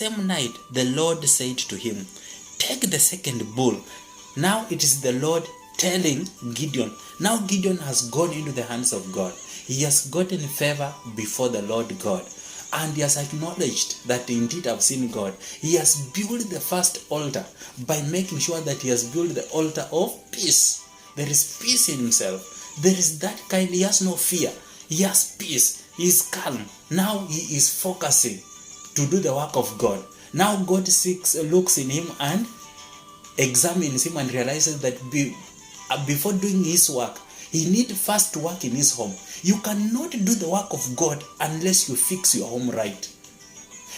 same night the Lord said to him, take the second bull. Now it is the Lord telling Gideon. Now Gideon has gone into the hands of God. He has gotten favor before the Lord God. And he has acknowledged that indeed I've seen God. He has built the first altar by making sure that he has built the altar of peace. There is peace in himself. There is that kind. He has no fear. He has peace. He is calm. Now he is focusing to do the work of God. Now God looks in him and examines him and realizes that before doing his work, he needs first to work in his home. You cannot do the work of God unless you fix your home right.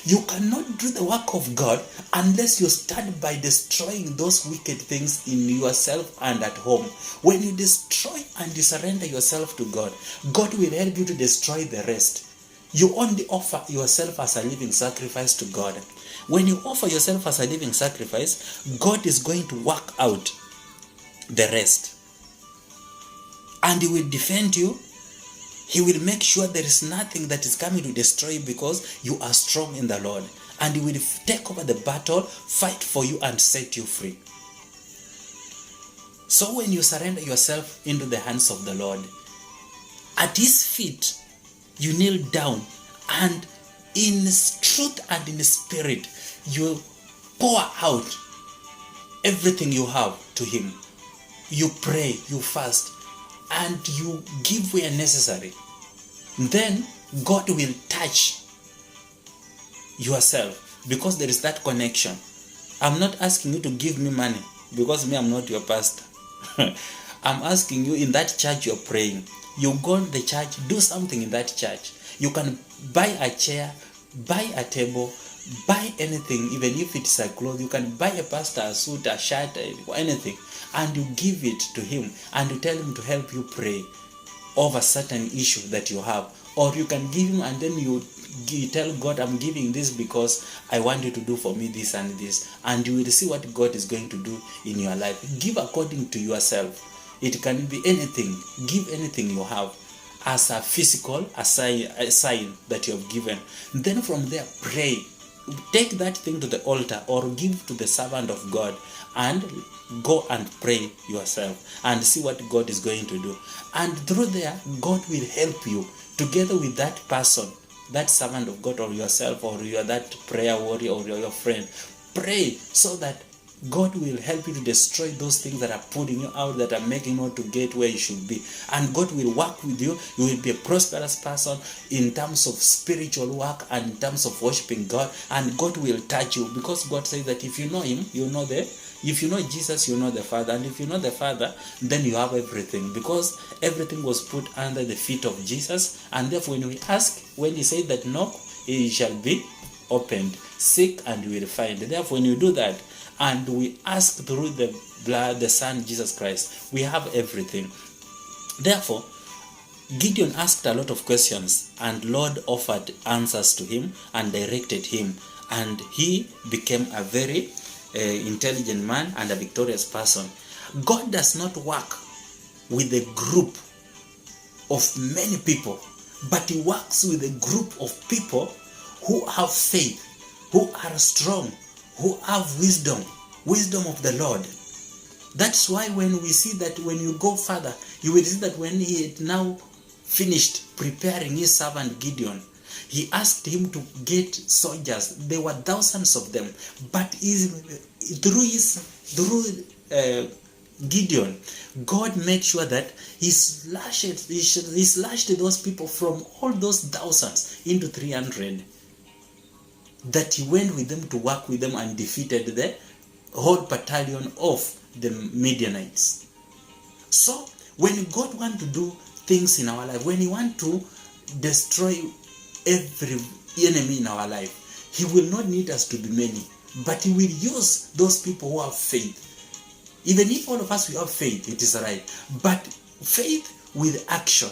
You cannot do the work of God unless you start by destroying those wicked things in yourself and at home. When you destroy and you surrender yourself to God, God will help you to destroy the rest. You only offer yourself as a living sacrifice to God. When you offer yourself as a living sacrifice, God is going to work out the rest. And he will defend you. He will make sure there is nothing that is coming to destroy you because you are strong in the Lord. And he will take over the battle, fight for you and set you free. So when you surrender yourself into the hands of the Lord, at his feet, you kneel down and in truth and in spirit, you pour out everything you have to him. You pray, you fast, and you give where necessary. Then God will touch yourself because there is that connection. I'm not asking you to give me money because I'm not your pastor. I'm asking you, in that church you're praying, you go to the church, do something in that church. You can buy a chair, buy a table, buy anything, even if it's a cloth. You can buy a pastor a suit, a shirt, or anything, and you give it to him and you tell him to help you pray over certain issue that you have. Or you can give him and then you tell God, I'm giving this because I want you to do for me this and this, and you will see what God is going to do in your life. Give according to yourself. It can be anything. Give anything you have as a physical a sign that you have given. Then from there, pray. Take that thing to the altar or give to the servant of God and go and pray yourself and see what God is going to do. And through there, God will help you together with that person, that servant of God, or yourself, or you are that prayer warrior, or your friend. Pray so that God will help you to destroy those things that are putting you out, that are making you not to get where you should be. And God will work with you. You will be a prosperous person in terms of spiritual work and in terms of worshiping God. And God will touch you because God says that if you know him, you know if you know Jesus, you know the Father. And if you know the Father, then you have everything, because everything was put under the feet of Jesus. And therefore, when we ask, when he said that knock, it shall be opened. Seek and you will find. Therefore, when you do that, and we ask through the blood, the Son, Jesus Christ, we have everything. Therefore, Gideon asked a lot of questions, and Lord offered answers to him and directed him. And he became a very intelligent man and a victorious person. God does not work with a group of many people, but he works with a group of people who have faith, who are strong, who have wisdom of the Lord. That's why when we see that, when you go further, you will see that when he had now finished preparing his servant Gideon, he asked him to get soldiers. There were thousands of them, but through Gideon, God made sure that he slashed those people from all those thousands into 300. That he went with them to work with them and defeated the whole battalion of the Midianites. So when God wants to do things in our life, when he wants to destroy every enemy in our life, he will not need us to be many, but he will use those people who have faith. Even if all of us we have faith, it is right, but faith with action.